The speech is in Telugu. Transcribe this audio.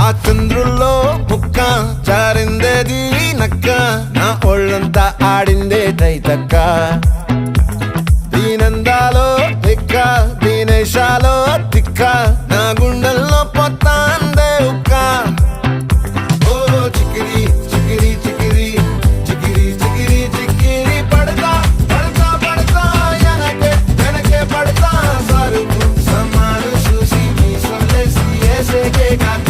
ఆ చంద్రుల్లో ముక్క చారిందేది నక్క నా ఒళ్ళంతా ఆడిందే తైతక్క దీనందాలో తిక్క దీనేశాలో తిక్క నా గుండెల్లో పొత్తాందే ఉక్క ఓ చికిరి చికిరి చికిరి చికిరి చికిరి చికిరి పడతా పడతా పడతా వెనకే వెనకే పడతా సరుకు సమాలు చూసి మీ సొల్లేసి ఏసేకే కాక